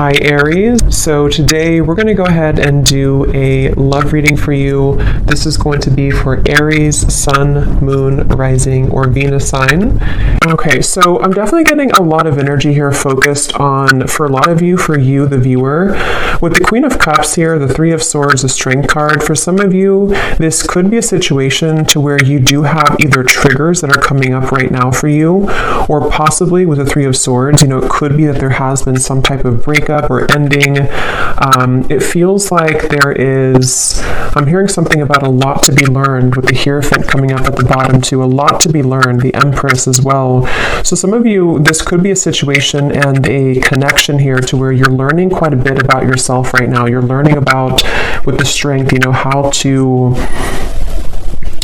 Hi Aries. So today we're going to go ahead and do a love reading for you. This is going to be for Aries, Sun, Moon, Rising, or Venus sign. Okay, so I'm definitely getting a lot of energy here focused on, for a lot of you, for you, the viewer. With the Queen of Cups here, the Three of Swords, the Strength card, for some of you, this could be a situation to where you do have either triggers that are coming up right now for you, or possibly with the Three of Swords, it could be that there has been some type of breakup or ending. It feels like there is, I'm hearing something about a lot to be learned with the Hierophant coming up at the bottom too, a lot to be learned, the Empress as well. So some of you, this could be a situation and a connection here to where you're learning quite a bit about yourself right now. You're learning about, with the Strength, how to,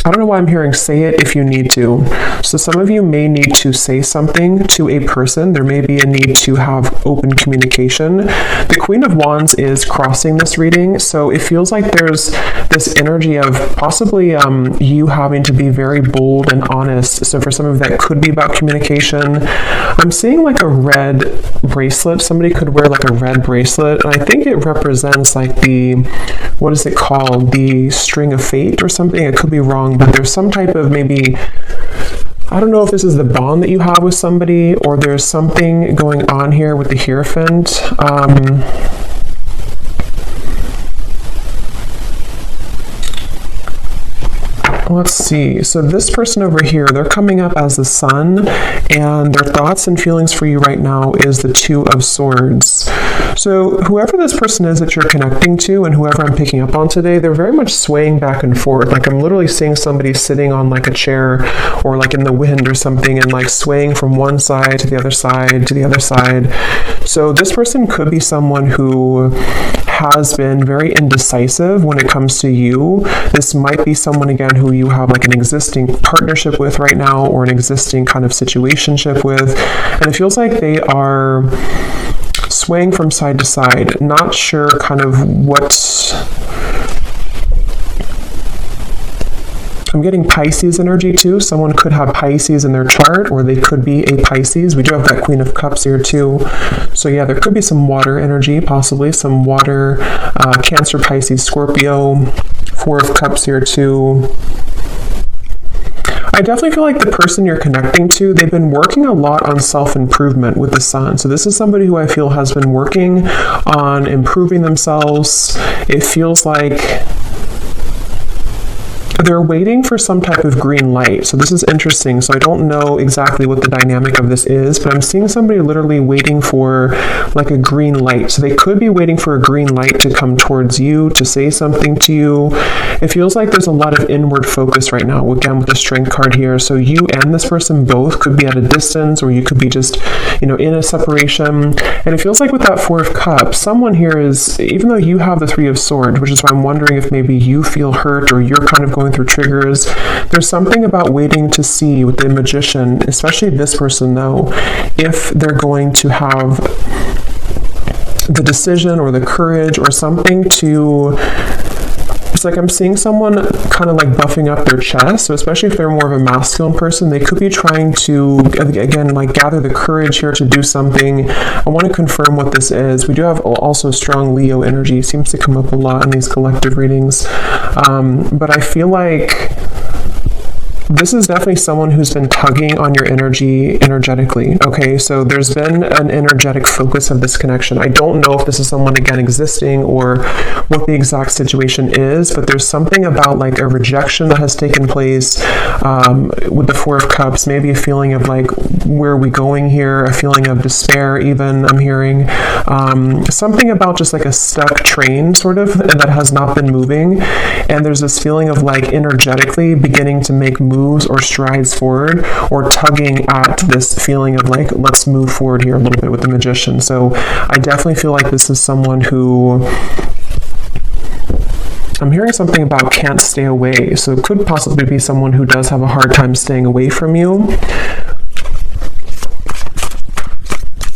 I don't know why I'm hearing say it if you need to. So some of you may need to say something to a person. There may be a need to have open communication. The Queen of Wands is crossing this reading, so it feels like there's this energy of possibly you having to be very bold and honest. So for some of that could be about communication. I'm seeing like a red bracelet. Somebody could wear like a red bracelet, and I think it represents like the, what is it called? The string of fate or something. I could be wrong, but there's some type of maybe, I don't know if this is the bond that you have with somebody, or there's something going on here with the Hierophant. Let's see. So this person over here, they're coming up as the Sun, and their thoughts and feelings for you right now is the Two of Swords. So whoever this person is that you're connecting to, and whoever I'm picking up on today, they're very much swaying back and forth. Like I'm literally seeing somebody sitting on like a chair or like in the wind or something, and like swaying from one side to the other side to the other side. So this person could be someone who has been very indecisive when it comes to you. This might be someone, again, who you have like an existing partnership with right now, or an existing kind of situationship with, and it feels like they are swaying from side to side, not sure kind of what. I'm getting Pisces energy too. Someone could have Pisces in their chart, or they could be a Pisces. We do have that Queen of Cups here too. So yeah, there could be some water energy, possibly some water, Cancer, Pisces, Scorpio, Four of Cups here too. I definitely feel like the person you're connecting to, they've been working a lot on self-improvement with the Sun. So this is somebody who I feel has been working on improving themselves. It feels like they're waiting for some type of green light. So this is interesting. So I don't know exactly what the dynamic of this is, but I'm seeing somebody literally waiting for like a green light. So they could be waiting for a green light to come towards you, to say something to you. It feels like there's a lot of inward focus right now, again, with the Strength card here. So you and this person both could be at a distance, or you could be just, in a separation. And it feels like with that Four of Cups, someone here is, even though you have the Three of Swords, which is why I'm wondering if maybe you feel hurt, or you're kind of going through triggers, there's something about waiting to see with the Magician, especially this person though, if they're going to have the decision or the courage or something to, it's like I'm seeing someone kind of like buffing up their chest. So especially if they're more of a masculine person, they could be trying to, again, like gather the courage here to do something. I want to confirm what this is. We do have also strong Leo energy. It seems to come up a lot in these collective readings. But I feel like this is definitely someone who's been tugging on your energy energetically. Okay, so there's been an energetic focus of this connection. I don't know if this is someone, again, existing or what the exact situation is, but there's something about like a rejection that has taken place with the Four of Cups, maybe a feeling of like, where are we going here? A feeling of despair even, I'm hearing. Something about just like a stuck train sort of that has not been moving. And there's this feeling of like energetically beginning to make moves or strides forward, or tugging at this feeling of like, let's move forward here a little bit with the Magician. So I definitely feel like this is someone who, I'm hearing something about can't stay away. So it could possibly be someone who does have a hard time staying away from you.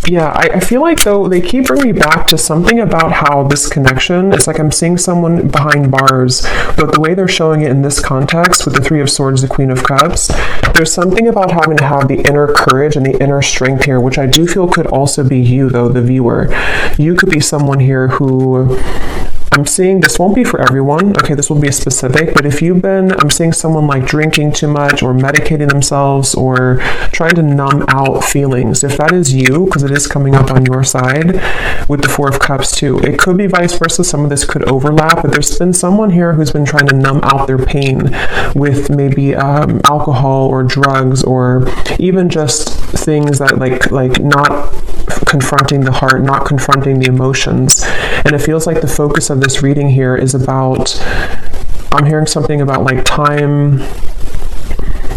Yeah, I feel like, though, they keep bringing me back to something about how this connection, it's like I'm seeing someone behind bars, but the way they're showing it in this context with the Three of Swords, the Queen of Cups, There's something about having to have the inner courage and the inner strength here, which I do feel could also be you, though, the viewer. You could be someone here who, I'm seeing, this won't be for everyone, okay, this will be specific, but if you've been, I'm seeing someone like drinking too much or medicating themselves or trying to numb out feelings. If that is you, because it is coming up on your side with the Four of Cups too, it could be vice versa. Some of this could overlap, but there's been someone here who's been trying to numb out their pain with maybe alcohol or drugs, or even just things that like not confronting the heart, not confronting the emotions. And it feels like the focus of this reading here is about, I'm hearing something about like time.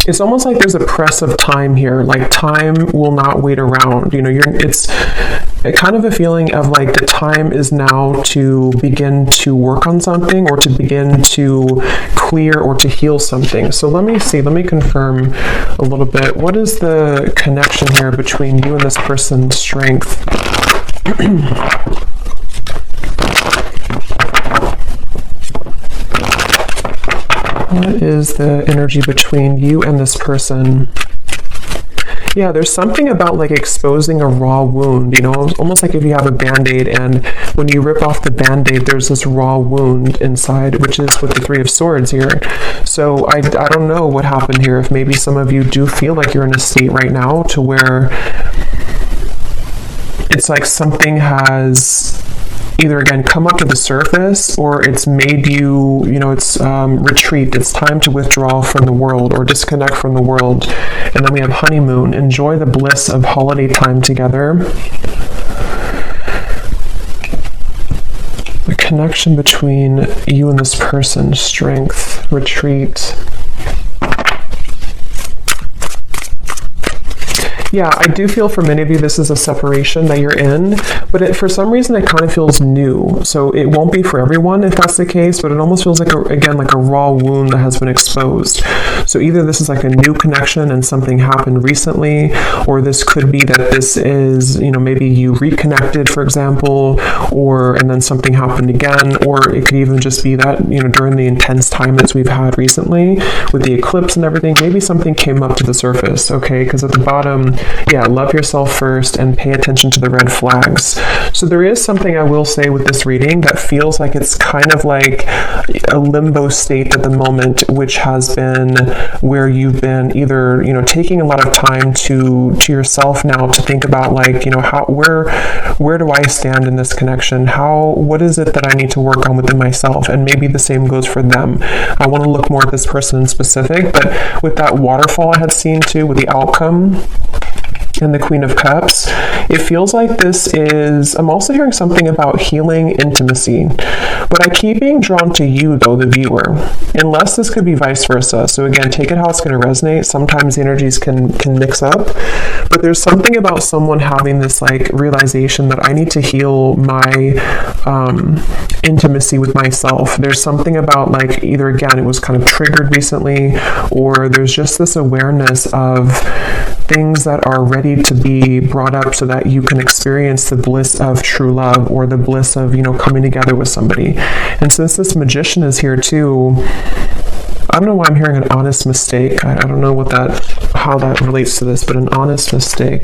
It's almost like there's a press of time here, like time will not wait around. You know, it's kind of a feeling of like the time is now to begin to work on something, or to begin to clear or to heal something. So let me see, let me confirm a little bit. What is the connection here between you and this person's strength? What is the energy between you and this person? Yeah, there's something about like exposing a raw wound, you know, almost like if you have a band-aid and when you rip off the band-aid, there's this raw wound inside, which is with the Three of Swords here. So I don't know what happened here. If maybe some of you do feel like you're in a state right now to where it's like something has either again come up to the surface, or it's made you, you know, it's retreat, it's time to withdraw from the world or disconnect from the world. And then we have honeymoon, enjoy the bliss of holiday time together. The connection between you and this person, strength, retreat. Yeah, I do feel for many of you this is a separation that you're in, but for some reason it kind of feels new. So it won't be for everyone if that's the case, but it almost feels like, again, like a raw wound that has been exposed. So either this is like a new connection and something happened recently, or this could be that this is, you know, maybe you reconnected, for example, and then something happened again, or it could even just be that, you know, during the intense time that we've had recently with the eclipse and everything, maybe something came up to the surface, okay? Because at the bottom, yeah, love yourself first and pay attention to the red flags. So there is something I will say with this reading that feels like it's kind of like a limbo state at the moment, which has been where you've been either, you know, taking a lot of time to yourself now to think about like, you know, where do I stand in this connection? What is it that I need to work on within myself? And maybe the same goes for them. I want to look more at this person in specific, but with that waterfall I had seen too, with the outcome and the Queen of Cups, it feels like this is, I'm also hearing something about healing intimacy, but I keep being drawn to you though, the viewer, unless this could be vice versa. So again, take it how it's going to resonate. Sometimes the energies can mix up, but there's something about someone having this like realization that I need to heal my intimacy with myself. There's something about like either again it was kind of triggered recently, or there's just this awareness of things that are ready to be brought up so that you can experience the bliss of true love, or the bliss of, you know, coming together with somebody. And since this Magician is here too, I don't know why I'm hearing an honest mistake. I don't know how that relates to this, but an honest mistake.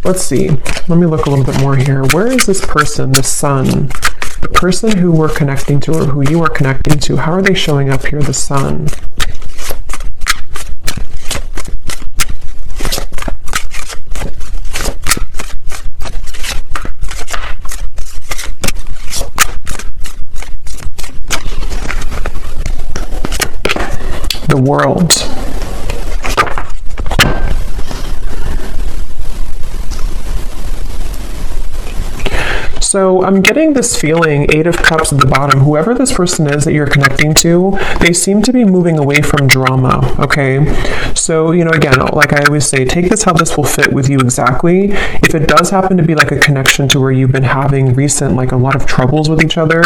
Let's see. Let me look a little bit more here. Where is this person, the Sun? The person who we're connecting to, or who you are connecting to, how are they showing up here, the Sun? The World. So I'm getting this feeling, Eight of Cups at the bottom, whoever this person is that you're connecting to, they seem to be moving away from drama, okay? So, you know, again, like I always say, take this how this will fit with you exactly. If it does happen to be like a connection to where you've been having recent, like a lot of troubles with each other,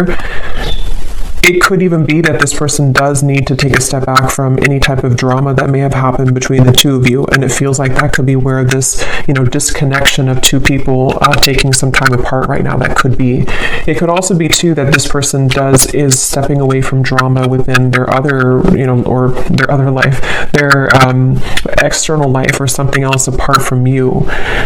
It could even be that this person does need to take a step back from any type of drama that may have happened between the two of you, and it feels like that could be where this, disconnection of two people taking some time apart right now, that could be. It could also be too that this person is stepping away from drama within their other, or their other life, their external life or something else apart from you.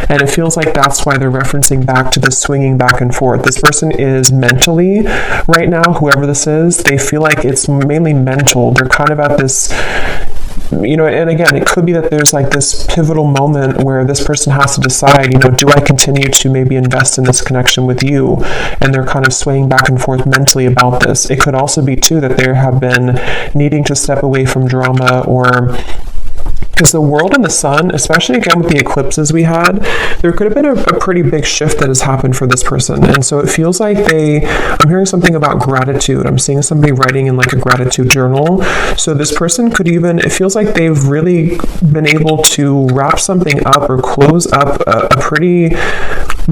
And it feels like that's why they're referencing back to this swinging back and forth. This person is mentally, right now, whoever this is, they feel like it's mainly mental. They're kind of at this, and again, it could be that there's like this pivotal moment where this person has to decide, do I continue to maybe invest in this connection with you? And they're kind of swaying back and forth mentally about this. It could also be too that they have been needing to step away from drama, or because the world and the sun, especially again with the eclipses we had, there could have been a pretty big shift that has happened for this person. And so it feels like I'm hearing something about gratitude. I'm seeing somebody writing in like a gratitude journal. So this person could even, it feels like they've really been able to wrap something up or close up a pretty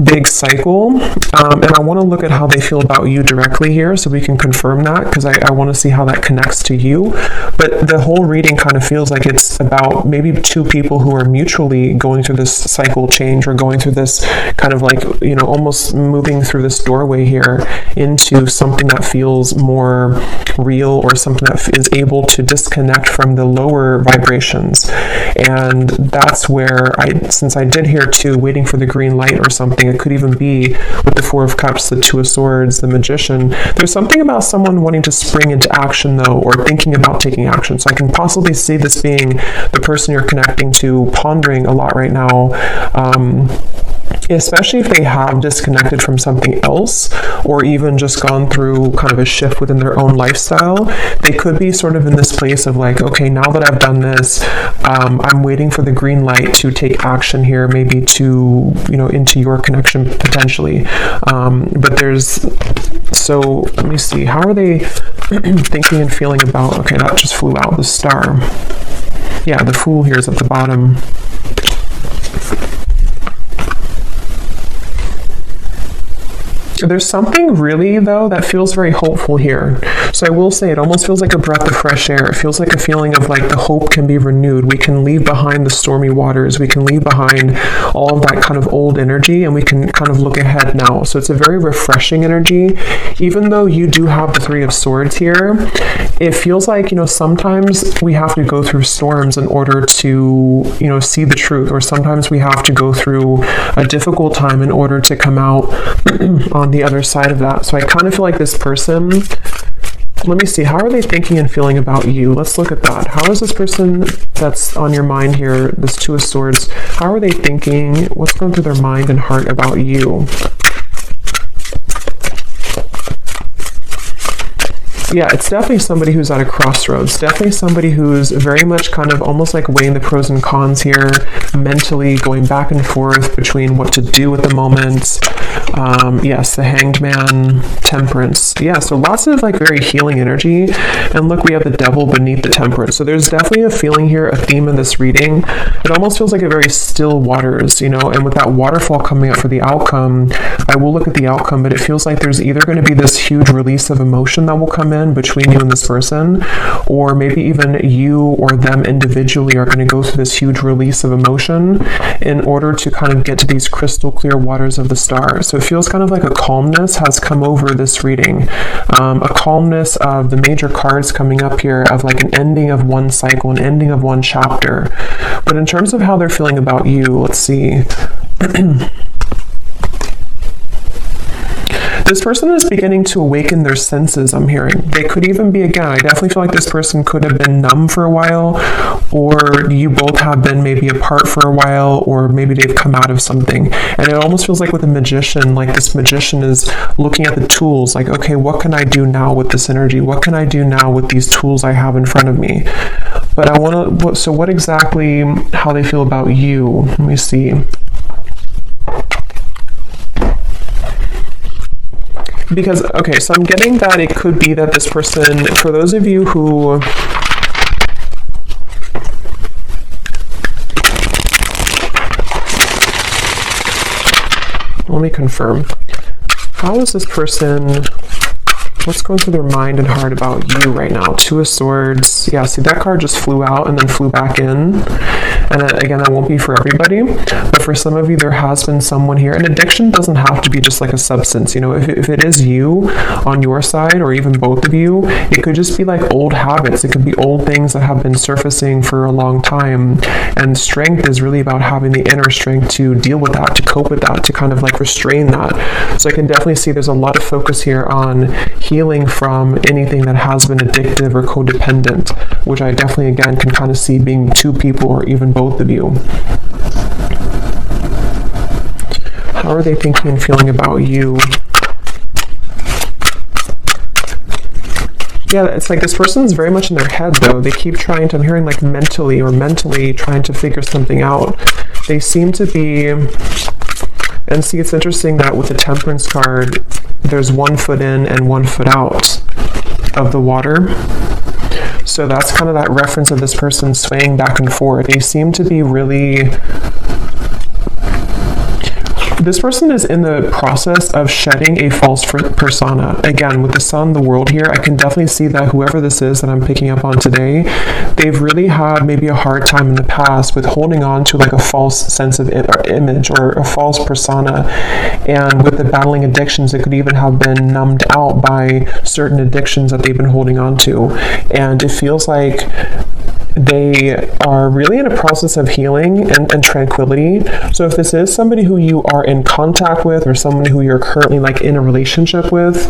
big cycle. And I want to look at how they feel about you directly here so we can confirm that, because I want to see how that connects to you. But the whole reading kind of feels like it's about maybe two people who are mutually going through this cycle change, or going through this kind of like, almost moving through this doorway here into something that feels more real, or something that is able to disconnect from the lower vibrations. And that's where since I did hear too, waiting for the green light or something, it could even be with the Four of Cups, the Two of Swords, the Magician. There's something about someone wanting to spring into action though, or thinking about taking action. So I can possibly see this being the person you're connecting to, pondering a lot right now, especially if they have disconnected from something else, or even just gone through kind of a shift within their own lifestyle. They could be sort of in this place of like, okay, now that I've done this, I'm waiting for the green light to take action here, maybe to, into your connection potentially. So let me see, how are they thinking and feeling about, okay, that just flew out, the star. Yeah, the Fool here is at the bottom. There's something really, though, that feels very hopeful here. So I will say it almost feels like a breath of fresh air. It feels like a feeling of like the hope can be renewed. We can leave behind the stormy waters. We can leave behind all of that kind of old energy, and we can kind of look ahead now. So it's a very refreshing energy. Even though you do have the Three of Swords here, it feels like, sometimes we have to go through storms in order to, see the truth. Or sometimes we have to go through a difficult time in order to come out on the other side of that. So I kind of feel like this person, let me see, how are they thinking and feeling about you? Let's look at that. How is this person that's on your mind here, this Two of Swords, how are they thinking? What's going through their mind and heart about you? Yeah, it's definitely somebody who's at a crossroads. Definitely somebody who's very much kind of almost like weighing the pros and cons here, mentally going back and forth between what to do at the moment. Yes, the Hanged Man, Temperance. Yeah, so lots of like very healing energy. And look, we have the Devil beneath the Temperance. So there's definitely a feeling here, a theme in this reading. It almost feels like a very still waters, and with that waterfall coming up for the outcome, I will look at the outcome, but it feels like there's either going to be this huge release of emotion that will come in between you and this person, or maybe even you or them individually are going to go through this huge release of emotion in order to kind of get to these crystal clear waters of the star. So it feels kind of like a calmness has come over this reading, a calmness of the major cards coming up here, of like an ending of one cycle, an ending of one chapter. But in terms of how they're feeling about you, let's see. This person is beginning to awaken their senses, I'm hearing. They could even be, again, I definitely feel like this person could have been numb for a while, or you both have been maybe apart for a while, or maybe they've come out of something. And it almost feels like with a magician, like this magician is looking at the tools, like, okay, what can I do now with this energy? What can I do now with these tools I have in front of me? But I want to, so what exactly, how they feel about you? Let me see. Because, okay, so I'm getting that it could be that this person, for those of you who, let me confirm. How is this person What's going through their mind and heart about you right now? Two of Swords. Yeah, see, that card just flew out and then flew back in. And again, that won't be for everybody, but for some of you, there has been someone here. And addiction doesn't have to be just like a substance. You know, if it is you on your side, or even both of you, it could just be like old habits. It could be old things that have been surfacing for a long time. And strength is really about having the inner strength to deal with that, to cope with that, to kind of like restrain that. So I can definitely see there's a lot of focus here on healing from anything that has been addictive or codependent, which I definitely, again, can kind of see being two people or even both of you. How are they thinking and feeling about you? Yeah, it's like this person's very much in their head, though. They keep trying to, I'm hearing like mentally trying to figure something out. They seem to be, and see, it's interesting that with the Temperance card, there's 1 foot in and 1 foot out of the water. So that's kind of that reference of this person swaying back and forth. They seem to be really... This person is in the process of shedding a false persona. Again, with the Sun, the World here, I can definitely see that whoever this is that I'm picking up on today, they've really had maybe a hard time in the past with holding on to like a false sense of image or a false persona. And with the battling addictions, it could even have been numbed out by certain addictions that they've been holding on to. And it feels like they are really in a process of healing and tranquility. So if this is somebody who you are in contact with or someone who you're currently like in a relationship with,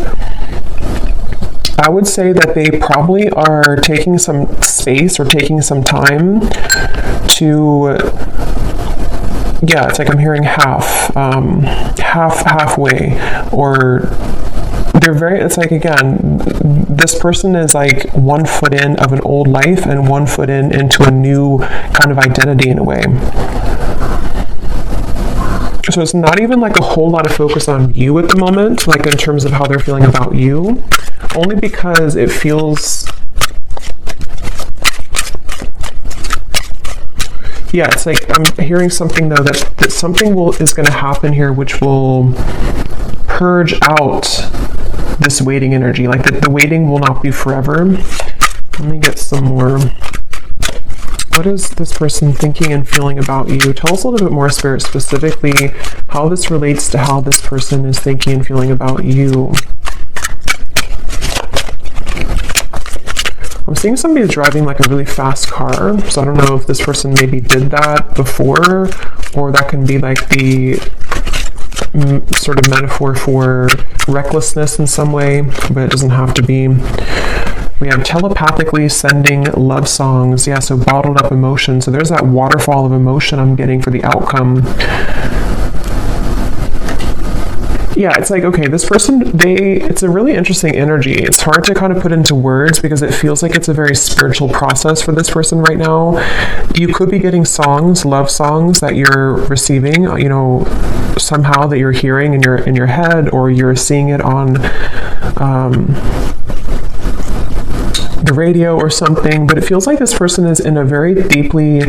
I would say that they probably are taking some space or taking some time to, yeah, it's like I'm hearing halfway, or they're very, it's like, again, this person is like 1 foot in of an old life and 1 foot in into a new kind of identity in a way. So it's not even like a whole lot of focus on you at the moment, like in terms of how they're feeling about you, only because it feels, yeah, it's like I'm hearing something though that something is going to happen here which will purge out this waiting energy. Like the waiting will not be forever. Let me get some more. What is this person thinking and feeling about you? Tell us a little bit more, Spirit, specifically how this relates to how this person is thinking and feeling about you. I'm seeing somebody driving like a really fast car, so I don't know if this person maybe did that before, or that can be like the sort of metaphor for recklessness in some way, but it doesn't have to be. We have telepathically sending love songs. Yeah, so bottled up emotion. So there's that waterfall of emotion I'm getting for the outcome. Yeah, it's like, okay, this person, it's a really interesting energy. It's hard to kind of put into words because it feels like it's a very spiritual process for this person right now. You could be getting songs, love songs that you're receiving, you know, somehow that you're hearing in your head, or you're seeing it on the radio or something. But it feels like this person is in a very deeply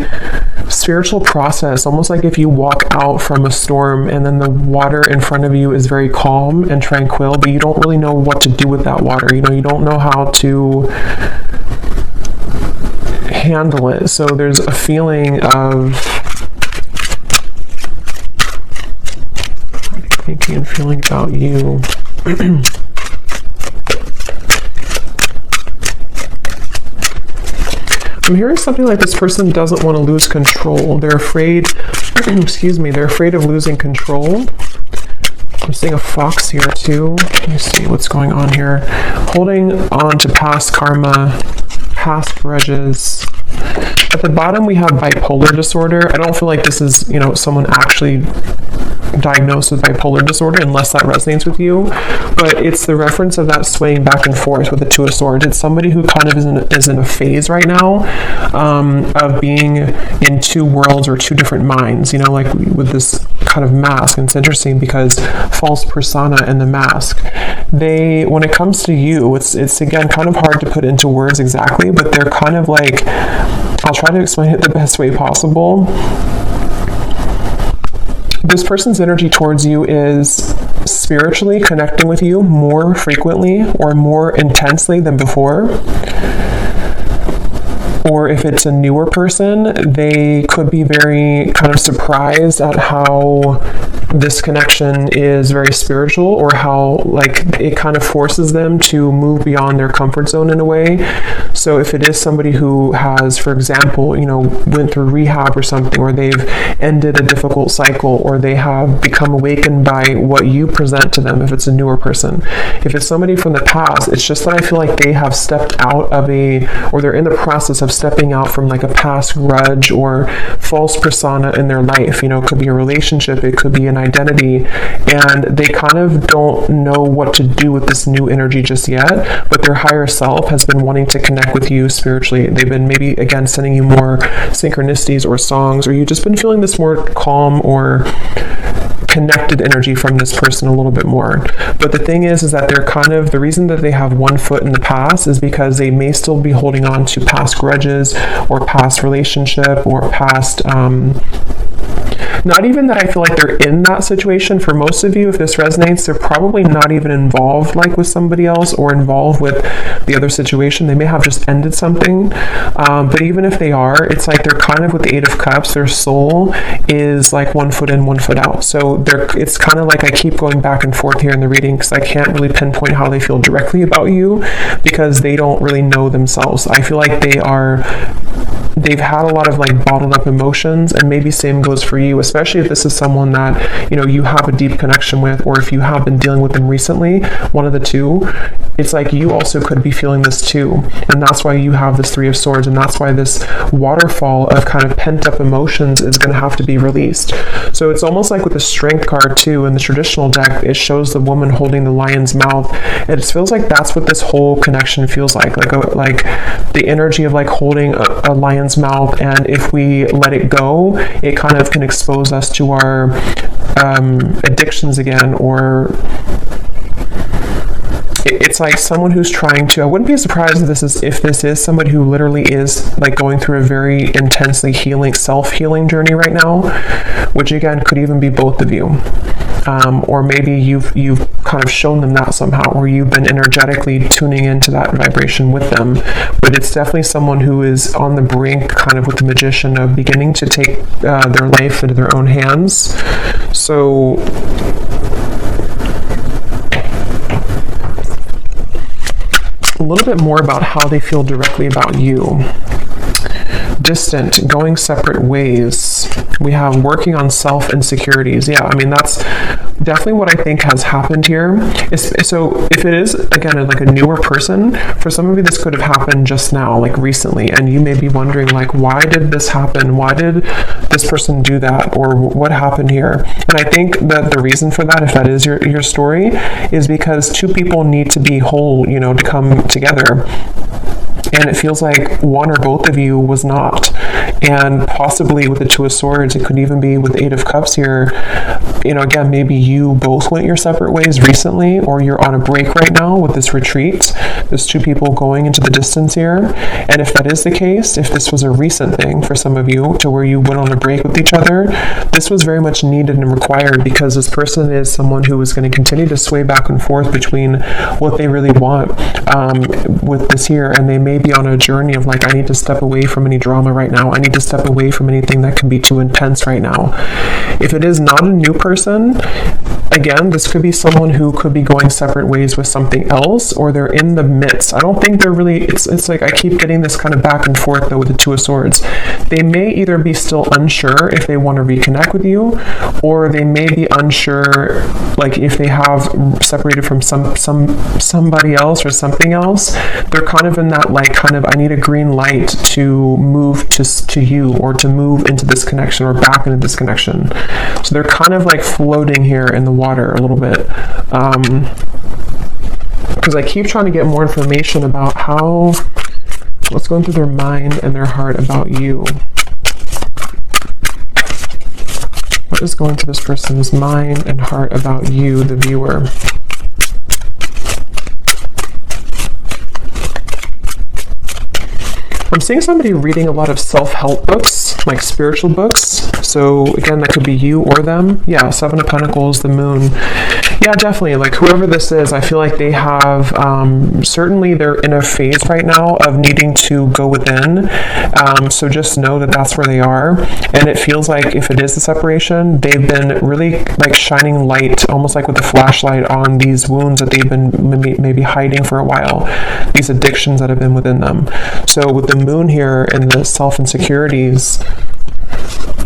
spiritual process, almost like if you walk out from a storm and then the water in front of you is very calm and tranquil, but you don't really know what to do with that water. You know, you don't know how to handle it. So there's a feeling of thinking and feeling about you. I'm hearing something like this person doesn't want to lose control. They're afraid, excuse me, they're afraid of losing control. I'm seeing a fox here too. Let me see what's going on here. Holding on to past karma, past grudges. At the bottom we have bipolar disorder. I don't feel like this is, you know, someone actually diagnosed with bipolar disorder, unless that resonates with you, but it's the reference of that swaying back and forth with the Two of Swords. It's somebody who kind of is in a phase right now of being in two worlds or two different minds, you know, like with this kind of mask. And it's interesting because false persona and the mask, when it comes to you, it's again kind of hard to put into words exactly, but they're kind of like, I'll try to explain it the best way possible. This person's energy towards you is spiritually connecting with you more frequently or more intensely than before. Or if it's a newer person, they could be very kind of surprised at how this connection is very spiritual, or how like it kind of forces them to move beyond their comfort zone in a way. So if it is somebody who has, for example, went through rehab or something, or they've ended a difficult cycle, or they have become awakened by what you present to them, if it's a newer person. If it's somebody from the past, it's just that I feel like they have stepped out of or they're in the process of stepping out from like a past grudge or false persona in their life. It could be a relationship, it could be an identity, and they kind of don't know what to do with this new energy just yet, but their higher self has been wanting to connect with you spiritually. They've been maybe, again, sending you more synchronicities or songs, or you've just been feeling this more calm or connected energy from this person a little bit more. But the thing is that they're kind of, the reason that they have one foot in the past is because they may still be holding on to past grudges or past relationship or past, not even that I feel like they're in that situation. For most of you, if this resonates, they're probably not even involved like with somebody else or involved with the other situation. They may have just ended something. But even if they are, it's like they're kind of with the Eight of Cups, their soul is like one foot in, one foot out. So it's kind of like I keep going back and forth here in the reading because I can't really pinpoint how they feel directly about you because they don't really know themselves. I feel like they've had a lot of like bottled up emotions, and maybe same goes for you, especially if this is someone that you have a deep connection with, or if you have been dealing with them recently, one of the two. It's like you also could be feeling this too, and that's why you have this Three of Swords, and that's why this waterfall of kind of pent up emotions is going to have to be released. So it's almost like with the Strength card too in the traditional deck, it shows the woman holding the lion's mouth. It feels like that's what this whole connection feels like the energy of like holding a lion's mouth, and if we let it go, it kind of can expose us to our addictions again, or it's like someone who's trying to, I wouldn't be surprised if this is somebody who literally is like going through a very intensely self-healing journey right now, which again could even be both of you. Or maybe you've kind of shown them that somehow, or you've been energetically tuning into that vibration with them. But it's definitely someone who is on the brink, kind of with the Magician, of beginning to take their life into their own hands. So a little bit more about how they feel directly about you. Distant, going separate ways. We have working on self-insecurities. Yeah, I mean, that's definitely what I think has happened here. So if it is, again, like a newer person, for some of you, this could have happened just now, like recently, and you may be wondering, like, why did this happen? Why did this person do that? Or what happened here? And I think that the reason for that, if that is your story, is because two people need to be whole, to come together. And it feels like one or both of you was not. And possibly with the Two of Swords, it could even be with the Eight of Cups here. Again, maybe you both went your separate ways recently, or you're on a break right now with this retreat. There's two people going into the distance here. And if that is the case, if this was a recent thing for some of you to where you went on a break with each other, this was very much needed and required, because this person is someone who is going to continue to sway back and forth between what they really want with this here, and they may be on a journey of like, I need to step away from any drama right now. I need to step away from anything that can be too intense right now. If it is not a new person, again, this could be someone who could be going separate ways with something else, or they're in the midst. I don't think they're really, it's like I keep getting this kind of back and forth though with the Two of Swords. They may either be still unsure if they want to reconnect with you, or they may be unsure, like if they have separated from somebody else or something else. They're kind of in that like kind of, I need a green light to move to you, or to move into this connection, or back into this connection. So they're kind of like floating here in the water a little bit, because I keep trying to get more information about what's going through their mind and their heart about you. What is going through this person's mind and heart about you, the viewer? I'm seeing somebody reading a lot of self-help books, like spiritual books. So again, that could be you or them. Yeah, Seven of Pentacles, the Moon. Yeah, definitely. Like whoever this is, I feel like they have, certainly they're in a phase right now of needing to go within. So just know that that's where they are. And it feels like if it is the separation, they've been really like shining light, almost like with a flashlight on these wounds that they've been maybe hiding for a while, these addictions that have been within them. So with the moon here and the self-insecurities,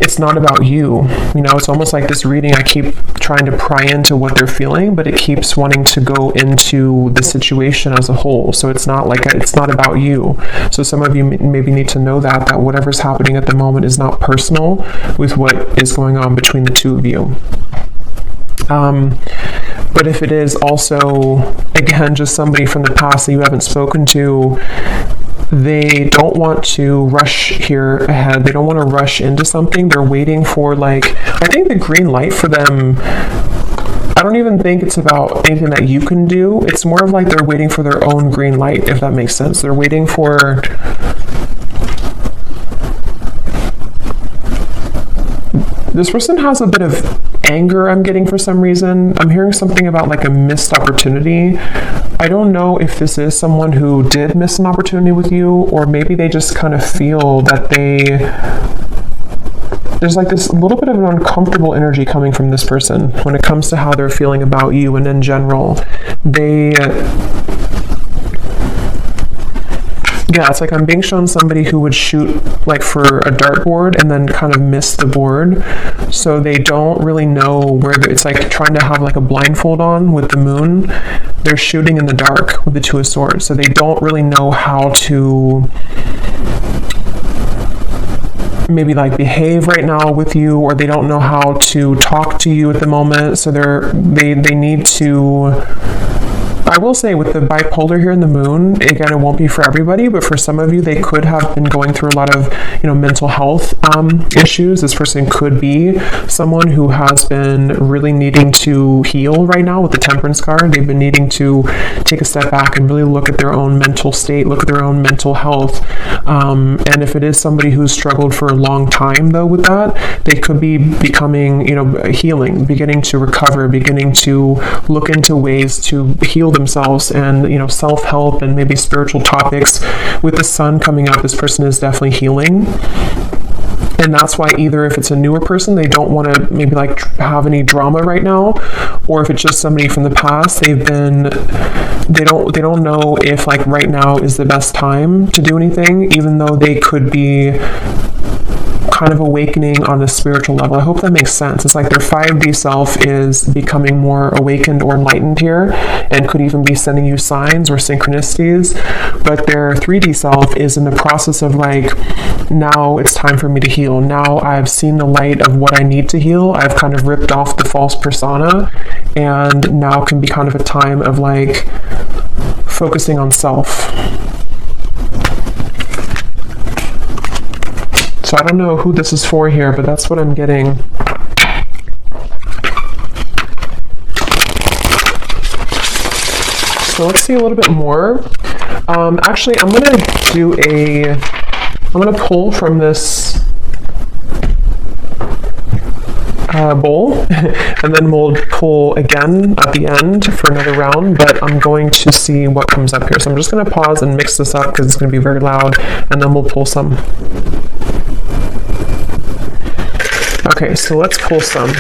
it's not about you. You know, it's almost like this reading, I keep trying to pry into what they're feeling, but it keeps wanting to go into the situation as a whole. So it's not like, it's not about you. So some of you maybe need to know that whatever's happening at the moment is not personal with what is going on between the two of you. But if it is also, again, just somebody from the past that you haven't spoken to, they don't want to rush here ahead. They don't want to rush into something. They're waiting for, like, I think the green light for them, I don't even think it's about anything that you can do. It's more of like they're waiting for their own green light, if that makes sense. They're waiting for... This person has a bit of anger, I'm getting, for some reason. I'm hearing something about like a missed opportunity. I don't know if this is someone who did miss an opportunity with you, or maybe they just kind of feel that there's like this little bit of an uncomfortable energy coming from this person when it comes to how they're feeling about you. And in general, yeah, it's like I'm being shown somebody who would shoot like for a dartboard and then kind of miss the board. So they don't really know where it's like trying to have like a blindfold on with the moon. They're shooting in the dark with the Two of Swords. So they don't really know how to maybe like behave right now with you, or they don't know how to talk to you at the moment. So they need to... I will say with the bipolar here in the moon, again, it won't be for everybody, but for some of you, they could have been going through a lot of, mental health issues. This person could be someone who has been really needing to heal right now with the Temperance card. They've been needing to take a step back and really look at their own mental state, look at their own mental health. And if it is somebody who's struggled for a long time, though, with that, they could be becoming, healing, beginning to recover, beginning to look into ways to heal themselves, and self-help and maybe spiritual topics. With the sun coming up, this person is definitely healing. And that's why either if it's a newer person, they don't want to maybe like have any drama right now, or if it's just somebody from the past, they don't know if like right now is the best time to do anything, even though they could be kind of awakening on a spiritual level. I hope that makes sense. It's like their 5D self is becoming more awakened or enlightened here, and could even be sending you signs or synchronicities, but their 3D self is in the process of like, now it's time for me to heal. Now I've seen the light of what I need to heal. I've kind of ripped off the false persona, and now can be kind of a time of like focusing on self. So I don't know who this is for here, but that's what I'm getting. So let's see a little bit more. Actually, I'm gonna pull from this bowl, and then we'll pull again at the end for another round, but I'm going to see what comes up here. So I'm just gonna pause and mix this up because it's gonna be very loud, and then we'll pull some. Okay, so let's pull some.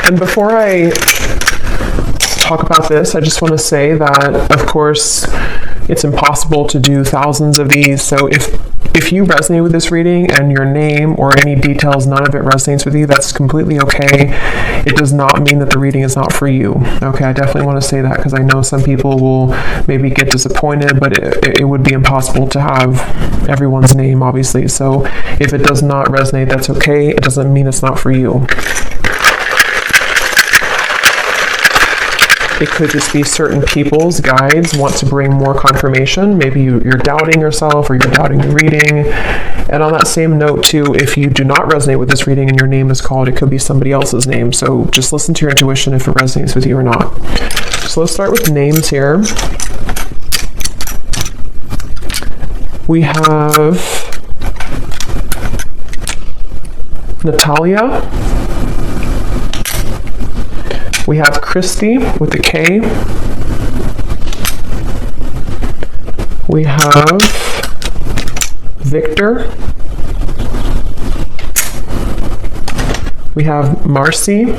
And before I talk about this, I just want to say that, of course, it's impossible to do thousands of these. So if you resonate with this reading and your name or any details, none of it resonates with you, that's completely okay. It does not mean that the reading is not for you. Okay, I definitely want to say that because I know some people will maybe get disappointed, but it would be impossible to have everyone's name, obviously. So if it does not resonate, that's okay. It doesn't mean it's not for you. It could just be certain people's guides want to bring more confirmation. Maybe you're doubting yourself or you're doubting the reading. And on that same note too, if you do not resonate with this reading and your name is called, it could be somebody else's name. So just listen to your intuition if it resonates with you or not. So let's start with names here. We have Natalia. We have Christy with a K. We have Victor. We have Marcy.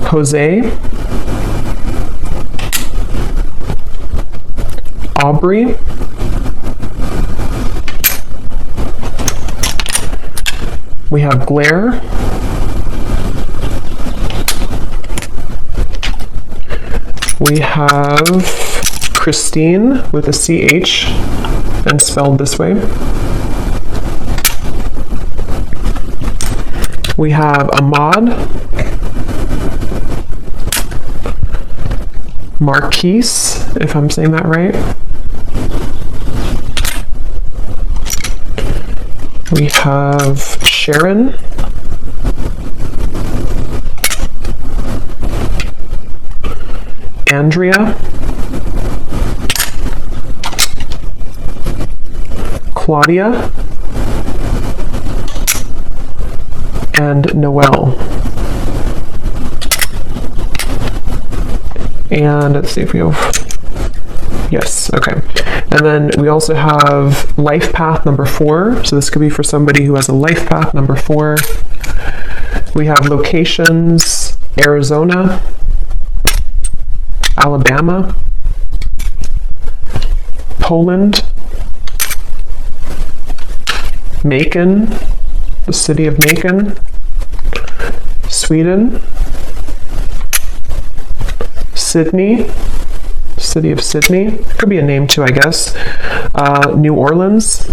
Jose. Aubrey. We have Blair. We have Christine with a CH and spelled this way. We have Ahmad. Marquise, if I'm saying that right. We have Sharon. Andrea. Claudia. And Noelle. And let's see if we have, yes, okay. And then we also have life path number 4. So this could be for somebody who has a life path number 4. We have locations, Arizona, Alabama, Poland, Macon, the city of Macon, Sweden, Sydney, city of Sydney, could be a name too, I guess, New Orleans,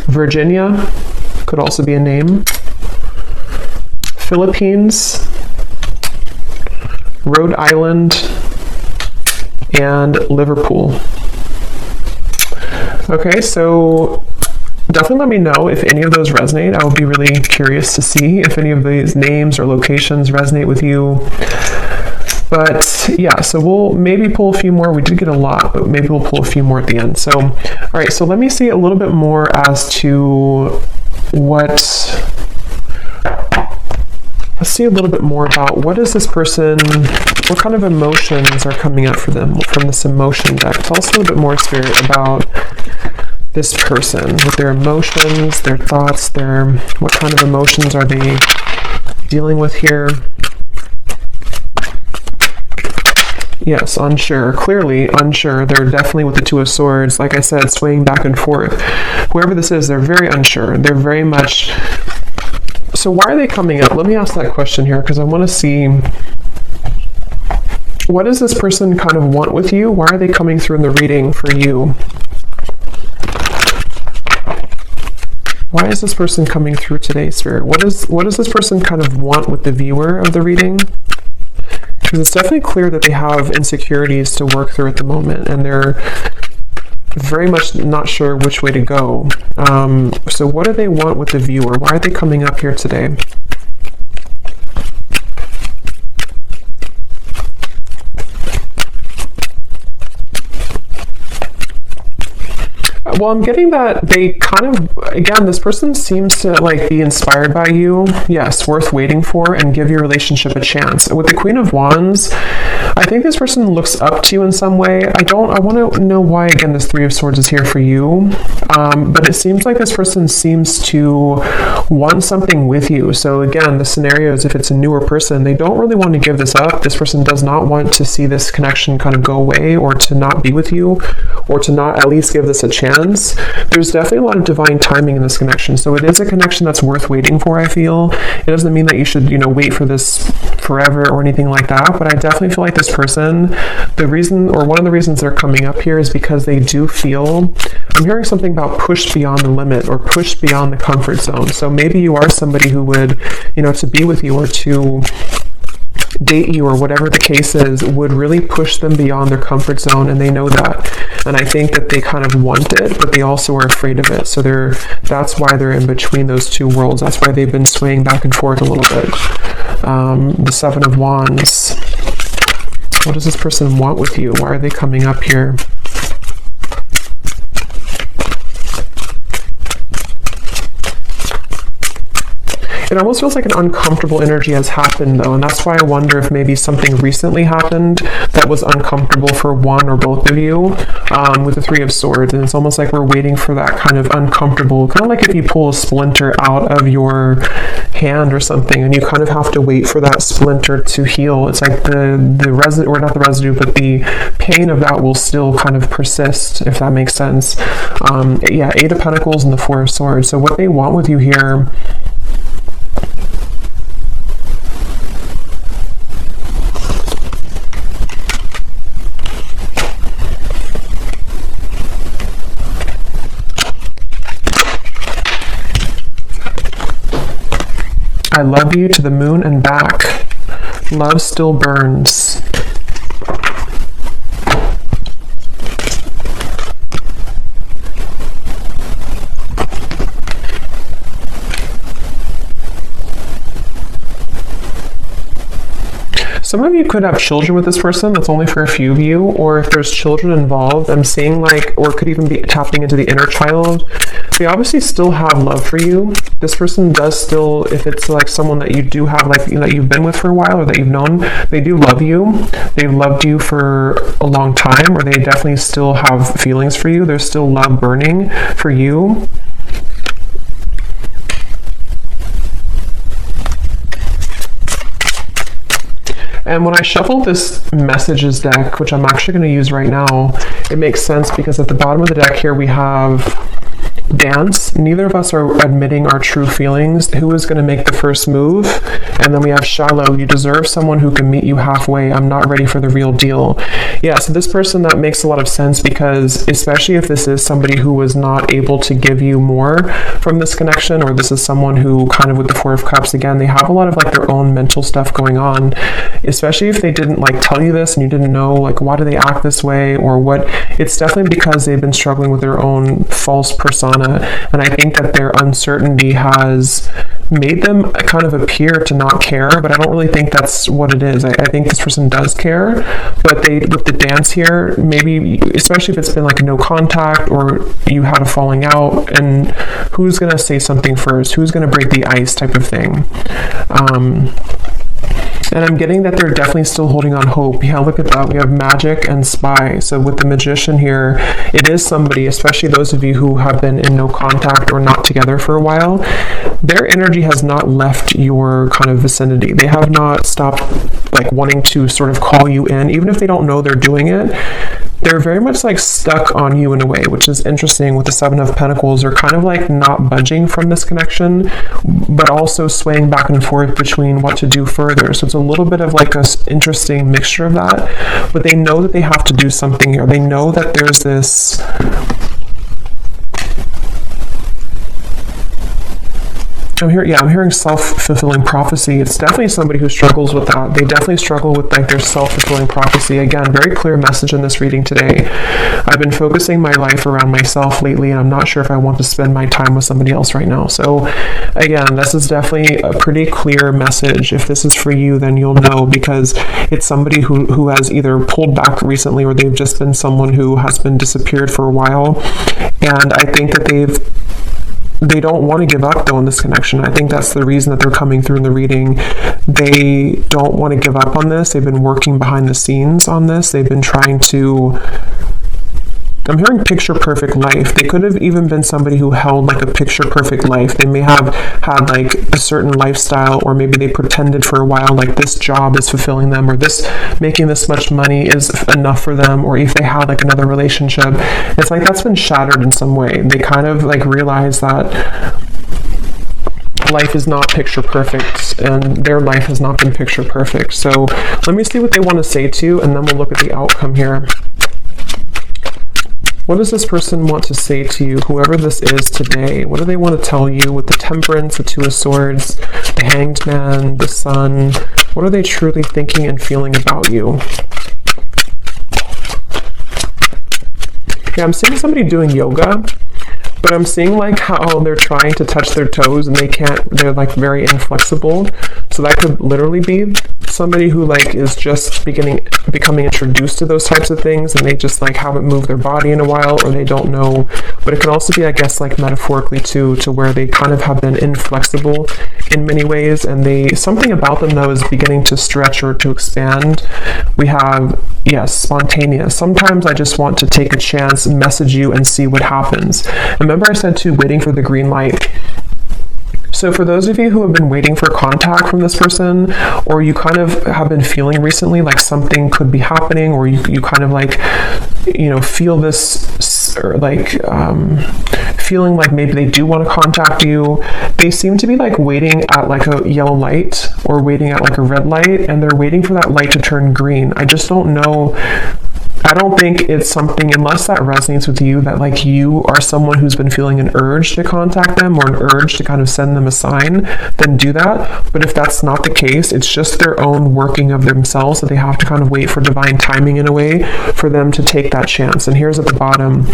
Virginia, could also be a name, Philippines, Rhode Island, and Liverpool. Okay, so definitely let me know if any of those resonate. I would be really curious to see if any of these names or locations resonate with you. But yeah, so we'll maybe pull a few more. We did get a lot, but maybe we'll pull a few more at the end. So, all right, so let me see a little bit more as to let's see a little bit more about what is this person, what kind of emotions are coming up for them from this emotion deck. Tell us a little bit more, Spirit, about this person with their emotions, their thoughts, what kind of emotions are they dealing with here? Yes, unsure. Clearly unsure. They're definitely with the Two of Swords, like I said, swaying back and forth. Whoever this is, they're very unsure. They're very much... So why are they coming up? Let me ask that question here, because I want to see... What does this person kind of want with you? Why are they coming through in the reading for you? Why is this person coming through today, Spirit? What does this person kind of want with the viewer of the reading? Because it's definitely clear that they have insecurities to work through at the moment, and they're very much not sure which way to go. So what do they want with the viewer? Why are they coming up here today? Well, I'm getting that they kind of, again, this person seems to like be inspired by you. Yes, worth waiting for, and give your relationship a chance. With the Queen of Wands, I think this person looks up to you in some way. I want to know why, again, this Three of Swords is here for you. But it seems like this person seems to want something with you. So again, the scenario is if it's a newer person, they don't really want to give this up. This person does not want to see this connection kind of go away, or to not be with you, or to not at least give this a chance. There's definitely a lot of divine timing in this connection. So it is a connection that's worth waiting for, I feel. It doesn't mean that you should, wait for this forever or anything like that, but I definitely feel like this person, the reason, or one of the reasons they're coming up here is because they do feel, I'm hearing something about push beyond the limit or push beyond the comfort zone. So maybe you are somebody who would, you know, to be with you or to date you or whatever the case is, would really push them beyond their comfort zone, and they know that. And I think that they kind of want it, but they also are afraid of it. So that's why they're in between those two worlds. That's why they've been swaying back and forth a little bit. The Seven of Wands. What does this person want with you? Why are they coming up here? It almost feels like an uncomfortable energy has happened, though, and that's why I wonder if maybe something recently happened that was uncomfortable for one or both of you, with the Three of Swords. And it's almost like we're waiting for that kind of uncomfortable, kind of like if you pull a splinter out of your hand or something, and you kind of have to wait for that splinter to heal. It's like the residue, or not the residue, but the pain of that will still kind of persist, if that makes sense. Yeah, Eight of Pentacles and the Four of Swords. So what they want with you here, I love you to the moon and back. Love still burns. Some of you could have children with this person. That's only for a few of you. Or if there's children involved, I'm seeing like, or could even be tapping into the inner child. They obviously still have love for you. This person does still, if it's like someone that you do have, like, you know, that you've been with for a while or that you've known, they do love you. They've loved you for a long time, or they definitely still have feelings for you. There's still love burning for you. And when I shuffle this messages deck, which I'm actually going to use right now, it makes sense because at the bottom of the deck here we have dance. Neither of us are admitting our true feelings. Who is going to make the first move? And then we have shallow. You deserve someone who can meet you halfway. I'm not ready for the real deal. Yeah, so this person, that makes a lot of sense because especially if this is somebody who was not able to give you more from this connection, or this is someone who kind of with the Four of Cups, again, they have a lot of like their own mental stuff going on, especially if they didn't like tell you this and you didn't know like why do they act this way or what. It's definitely because they've been struggling with their own false persona. And I think that their uncertainty has made them kind of appear to not care, but I don't really think that's what it is. I think this person does care, but they, with the dance here, maybe, especially if it's been like a no contact or you had a falling out, and who's going to say something first? Who's going to break the ice type of thing? And I'm getting that they're definitely still holding on hope. Yeah, look at that. We have Magic and Spy. So with the Magician here, it is somebody, especially those of you who have been in no contact or not together for a while, their energy has not left your kind of vicinity. They have not stopped like wanting to sort of call you in, even if they don't know they're doing it. They're very much like stuck on you in a way, which is interesting with the Seven of Pentacles. They're kind of like not budging from this connection, but also swaying back and forth between what to do further. So it's a little bit of like a interesting mixture of that, but they know that they have to do something here. They know that there's this I'm hearing self-fulfilling prophecy. It's definitely somebody who struggles with that. They definitely struggle with like their self-fulfilling prophecy. Again, very clear message in this reading today. I've been focusing my life around myself lately, and I'm not sure if I want to spend my time with somebody else right now. So again, this is definitely a pretty clear message. If this is for you, then you'll know, because it's somebody who has either pulled back recently, or they've just been someone who has been disappeared for a while. And I think that they don't want to give up though in this connection. I think that's the reason that they're coming through in the reading. They don't want to give up on this. They've been working behind the scenes on this. They've been trying to, I'm hearing picture perfect life. They could have even been somebody who held like a picture perfect life. They may have had like a certain lifestyle, or maybe they pretended for a while like this job is fulfilling them, or this making this much money is enough for them, or if they had like another relationship, it's like that's been shattered in some way. They kind of like realize that life is not picture perfect, and their life has not been picture perfect. So let me see what they want to say to you, and then we'll look at the outcome here. What does this person want to say to you, whoever this is today? What do they want to tell you with the Temperance, the Two of Swords, the Hanged Man, the Sun? What are they truly thinking and feeling about you? Yeah, I'm seeing somebody doing yoga, but I'm seeing like how they're trying to touch their toes and they can't, they're like very inflexible. So that could literally be somebody who like is just becoming introduced to those types of things, and they just like haven't moved their body in a while, or they don't know. But it can also be, I guess, like metaphorically too, to where they kind of have been inflexible in many ways, and something about them though is beginning to stretch or to expand. We have, yes, spontaneous. Sometimes I just want to take a chance, message you, and see what happens. Remember I said too, waiting for the green light. So for those of you who have been waiting for contact from this person, or you kind of have been feeling recently like something could be happening, or you kind of like, you know, feel this, or like feeling like maybe they do want to contact you, they seem to be like waiting at like a yellow light or waiting at like a red light, and they're waiting for that light to turn green. I just don't know. I don't think it's something, unless that resonates with you, that like you are someone who's been feeling an urge to contact them or an urge to kind of send them a sign, then do that. But if that's not the case, it's just their own working of themselves that they have to kind of wait for divine timing in a way for them to take that chance. And here's at the bottom,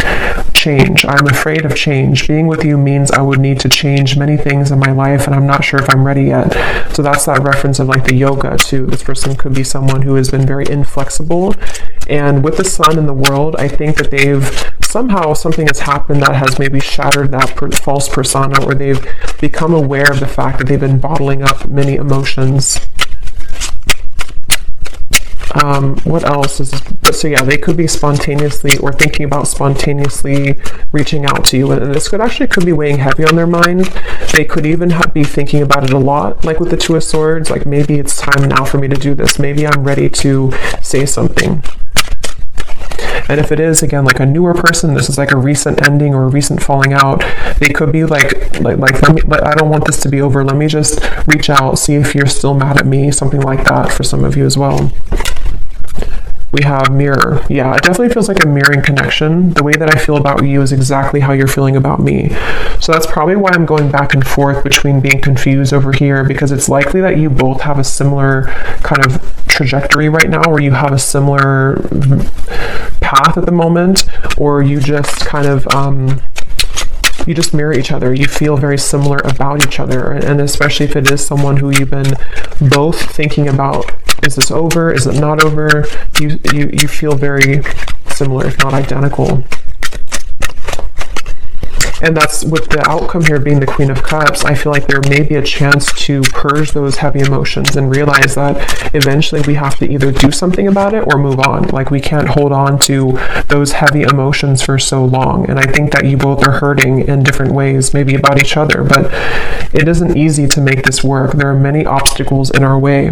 change. I'm afraid of change. Being with you means I would need to change many things in my life, and I'm not sure if I'm ready yet. So that's that reference of like the yoga too. This person could be someone who has been very inflexible. And with the Sun in the world, I think that somehow something has happened that has maybe shattered that false persona, or they've become aware of the fact that they've been bottling up many emotions. What else is this? So yeah, they could be spontaneously or thinking about spontaneously reaching out to you, and this could be weighing heavy on their mind. They could even be thinking about it a lot, like with the Two of Swords, like maybe it's time now for me to do this. Maybe I'm ready to say something. And if it is, again, like a newer person, this is like a recent ending or a recent falling out, they could be like I don't want this to be over. Let me just reach out, see if you're still mad at me, something like that for some of you as well. We have mirror. Yeah, it definitely feels like a mirroring connection. The way that I feel about you is exactly how you're feeling about me. So that's probably why I'm going back and forth between being confused over here, because it's likely that you both have a similar kind of trajectory right now, or you have a similar path at the moment, or you just kind of you just mirror each other. You feel very similar about each other, and especially if it is someone who you've been both thinking about, is this over, is it not over, you feel very similar, if not identical. And that's with the outcome here being the Queen of Cups. I feel like there may be a chance to purge those heavy emotions and realize that eventually we have to either do something about it or move on. Like, we can't hold on to those heavy emotions for so long. And I think that you both are hurting in different ways, maybe about each other, but it isn't easy to make this work. There are many obstacles in our way.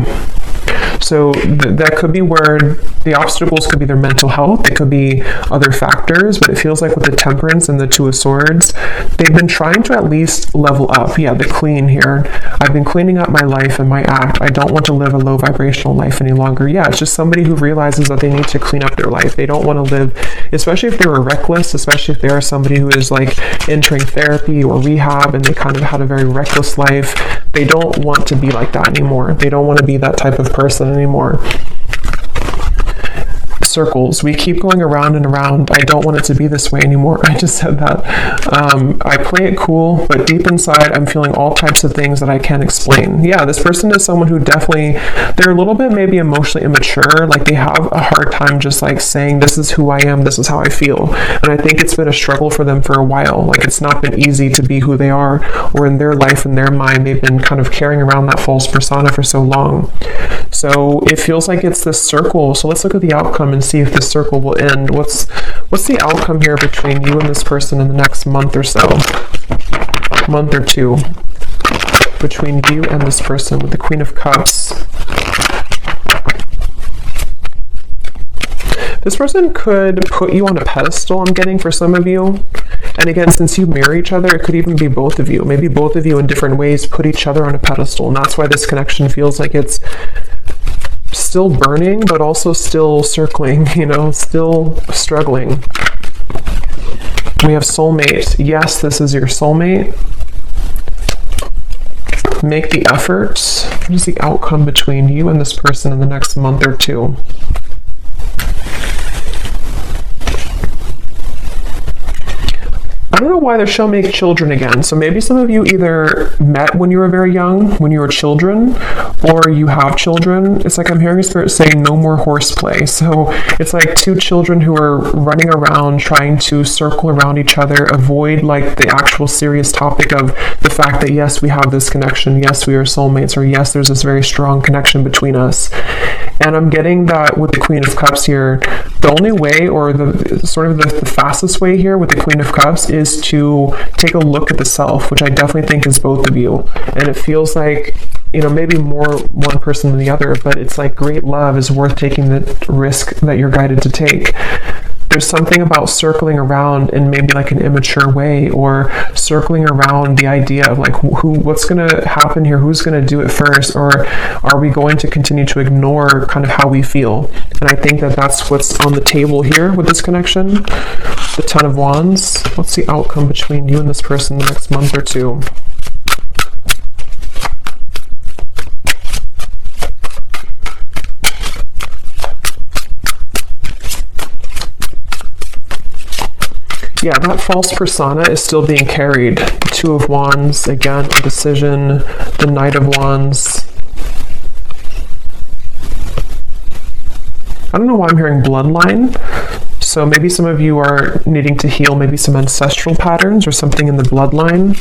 So that could be where the obstacles could be their mental health. It could be other factors, but it feels like with the Temperance and the Two of Swords, they've been trying to at least level up. Yeah, the Queen here. I've been cleaning up my life and my act. I don't want to live a low vibrational life any longer. Yeah, it's just somebody who realizes that they need to clean up their life. They don't want to live, especially if they were reckless, especially if they are somebody who is like entering therapy or rehab and they kind of had a very reckless life. They don't want to be like that anymore. They don't want to be that type of person anymore. Circles. We keep going around and around. I don't want it to be this way anymore. I just said that. I play it cool, but deep inside, I'm feeling all types of things that I can't explain. Yeah, this person is someone who definitely, they're a little bit maybe emotionally immature. Like, they have a hard time just like saying, this is who I am, this is how I feel. And I think it's been a struggle for them for a while. Like, it's not been easy to be who they are, or in their life, in their mind, they've been kind of carrying around that false persona for so long. So it feels like it's this circle. So let's look at the outcome and see if this circle will end. What's the outcome here between you and this person in the next month or so? Month or two. Between you and this person with the Queen of Cups. This person could put you on a pedestal, I'm getting, for some of you. And again, since you mirror each other, it could even be both of you. Maybe both of you in different ways put each other on a pedestal. And that's why this connection feels like it's still burning, but also still circling, you know, still struggling. We have soulmate. Yes, this is your soulmate. Make the effort. What is the outcome between you and this person in the next month or two? I don't know why they're showing make children again. So maybe some of you either met when you were very young, when you were children, or you have children. It's like I'm hearing Spirit saying no more horseplay. So it's like two children who are running around trying to circle around each other, avoid like the actual serious topic of the fact that yes, we have this connection, yes, we are soulmates, or yes, there's this very strong connection between us. And I'm getting that with the Queen of Cups here, the only way, or the sort of the fastest way here with the Queen of Cups is to take a look at the self, which I definitely think is both of you. And it feels like, you know, maybe more one person than the other, but it's like great love is worth taking the risk that you're guided to take. There's something about circling around in maybe like an immature way, or circling around the idea of like what's going to happen here, who's going to do it first, or are we going to continue to ignore kind of how we feel? And I think that that's what's on the table here with this connection. The Ten of Wands. What's the outcome between you and this person the next month or two? Yeah, that false persona is still being carried. The Two of Wands, again, decision, the Knight of Wands. I don't know why I'm hearing bloodline. So maybe some of you are needing to heal maybe some ancestral patterns or something in the bloodline.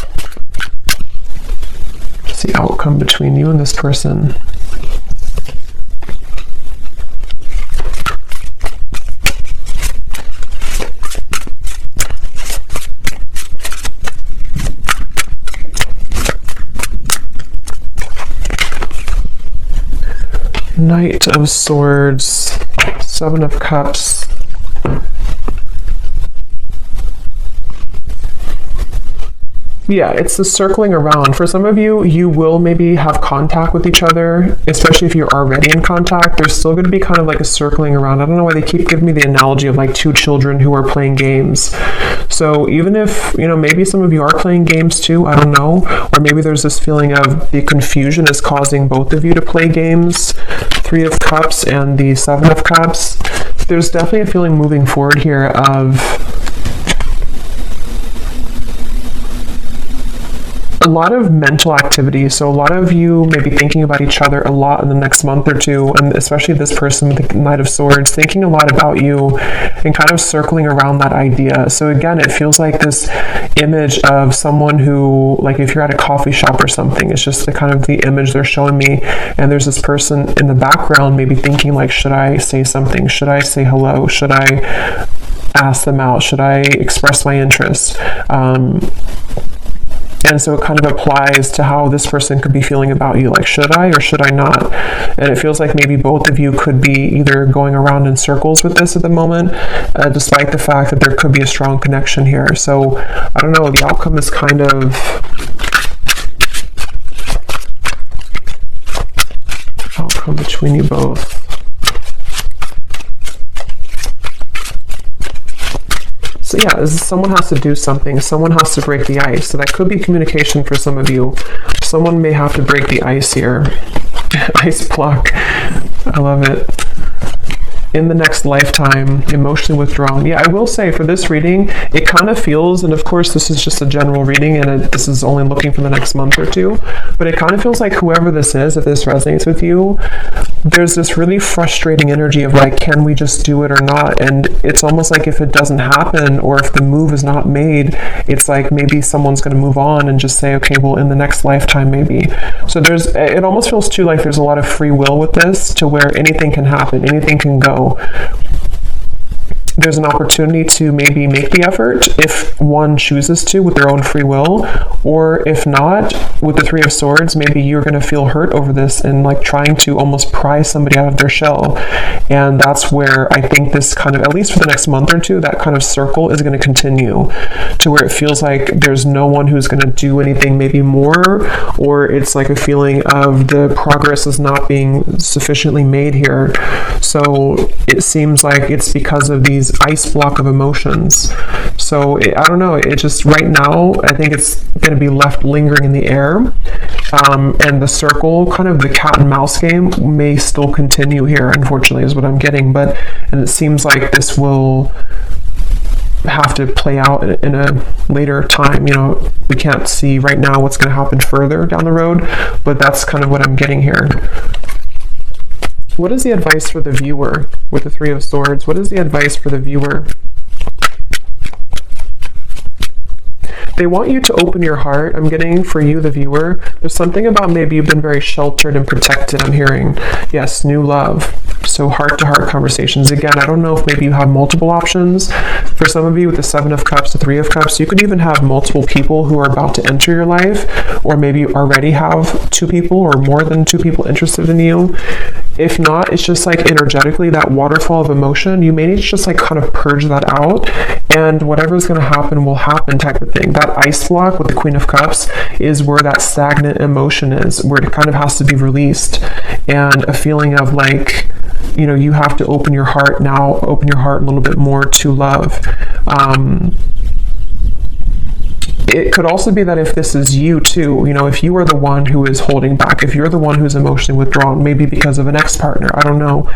What's the outcome between you and this person? Knight of Swords, Seven of Cups. Yeah, it's the circling around. For some of you, you will maybe have contact with each other, especially if you're already in contact. There's still going to be kind of like a circling around. I don't know why they keep giving me the analogy of like two children who are playing games. So even if, you know, maybe some of you are playing games too, I don't know. Or maybe there's this feeling of the confusion is causing both of you to play games. Three of Cups and the Seven of Cups. There's definitely a feeling moving forward here of a lot of mental activity. So a lot of you may be thinking about each other a lot in the next month or two, and especially this person with the Knight of Swords, thinking a lot about you and kind of circling around that idea. So again, it feels like this image of someone who, like if you're at a coffee shop or something, it's just the kind of the image they're showing me, and there's this person in the background maybe thinking like, should I say something? Should I say hello? Should I ask them out? Should I express my interest? And so it kind of applies to how this person could be feeling about you. Like, should I or should I not? And it feels like maybe both of you could be either going around in circles with this at the moment, despite the fact that there could be a strong connection here. So, I don't know, the outcome is kind of outcome between you both. So yeah, someone has to do something. Someone has to break the ice. So that could be communication for some of you. Someone may have to break the ice here. Ice block. I love it. In the next lifetime, emotionally withdrawn. Yeah, I will say for this reading, it kind of feels, and of course this is just a general reading and this is only looking for the next month or two, but it kind of feels like whoever this is, if this resonates with you, there's this really frustrating energy of like, can we just do it or not? And it's almost like if it doesn't happen or if the move is not made, it's like maybe someone's going to move on and just say, okay, well, in the next lifetime maybe. So it almost feels too like there's a lot of free will with this, to where anything can happen, anything can go. there's an opportunity to maybe make the effort if one chooses to with their own free will, or if not, with the Three of Swords, maybe you're going to feel hurt over this and like trying to almost pry somebody out of their shell. And that's where I think this kind of, at least for the next month or two, that kind of circle is going to continue, to where it feels like there's no one who's going to do anything maybe more, or it's like a feeling of the progress is not being sufficiently made here. So it seems like it's because of these ice block of emotions. So I don't know, it just right now I think it's going to be left lingering in the air, and the circle, kind of the cat and mouse game, may still continue here, unfortunately, is what I'm getting. And it seems like this will have to play out in a later time. You know, we can't see right now what's going to happen further down the road, but that's kind of what I'm getting here. What is the advice for the viewer with the Three of Swords? What is the advice for the viewer? They want you to open your heart. I'm getting for you, the viewer. There's something about maybe you've been very sheltered and protected, I'm hearing. Yes, new love. So heart-to-heart conversations. Again, I don't know if maybe you have multiple options. For some of you with the Seven of Cups, the Three of Cups, you could even have multiple people who are about to enter your life, or maybe you already have two people or more than two people interested in you. If not, it's just like energetically that waterfall of emotion. You may need to just like kind of purge that out, and whatever's going to happen will happen type of thing. That ice block with the Queen of Cups is where that stagnant emotion is, where it kind of has to be released, and a feeling of like, you know, you have to open your heart now, open your heart a little bit more to love. It could also be that if this is you too, you know, if you are the one who is holding back, if you're the one who's emotionally withdrawn, maybe because of an ex-partner, I don't know.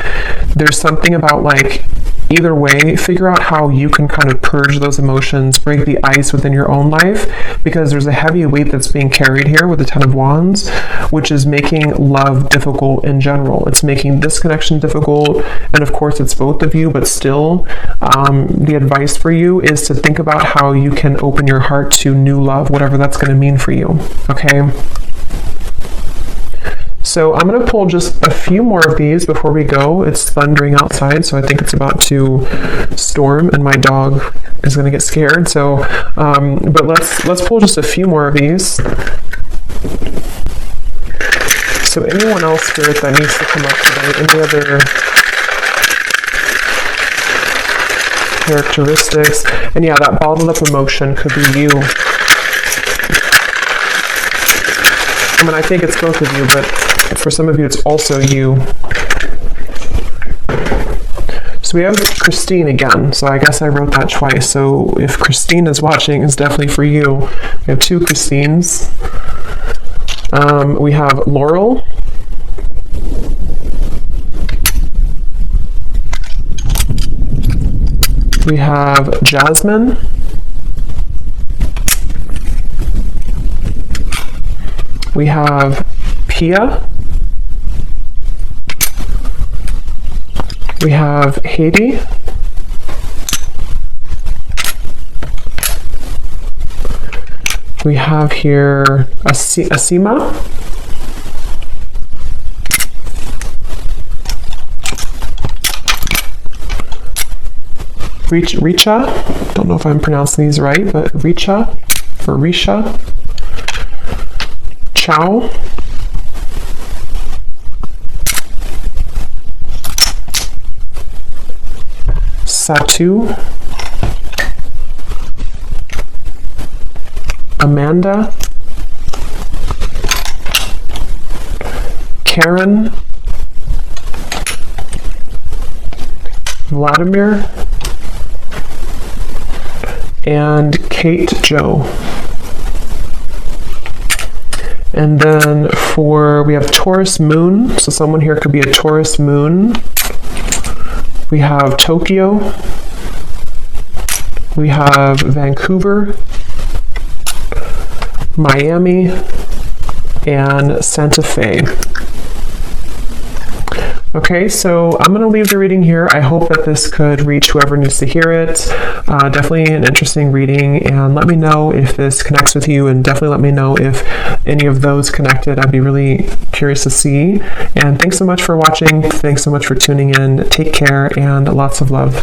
There's something about like, either way, figure out how you can kind of purge those emotions, break the ice within your own life, because there's a heavy weight that's being carried here with the Ten of Wands, which is making love difficult in general. It's making this connection difficult, and of course it's both of you, but still, the advice for you is to think about how you can open your heart to new love, whatever that's going to mean for you, okay? So I'm going to pull just a few more of these before we go. It's thundering outside, so I think it's about to storm, and my dog is going to get scared. So, but let's pull just a few more of these. So anyone else, Spirit, that needs to come up today, any other characteristics? And yeah, that bottled up emotion could be you. I mean, I think it's both of you, but for some of you, it's also you. So we have Christine again. So I guess I wrote that twice. So if Christine is watching, it's definitely for you. We have two Christines. We have Laurel. We have Jasmine. We have Pia. We have Haiti. We have here Asima. Richa. Don't know if I'm pronouncing these right, but Richa or Risha. Chow. Satu. Amanda. Karen. Vladimir. And Kate Joe. And then we have Taurus Moon. So someone here could be a Taurus Moon. We have Tokyo. We have Vancouver, Miami, and Santa Fe. Okay, so I'm going to leave the reading here. I hope that this could reach whoever needs to hear it. Definitely an interesting reading, and let me know if this connects with you, and definitely let me know if any of those connected. I'd be really curious to see. And thanks so much for watching. Thanks so much for tuning in. Take care, and lots of love.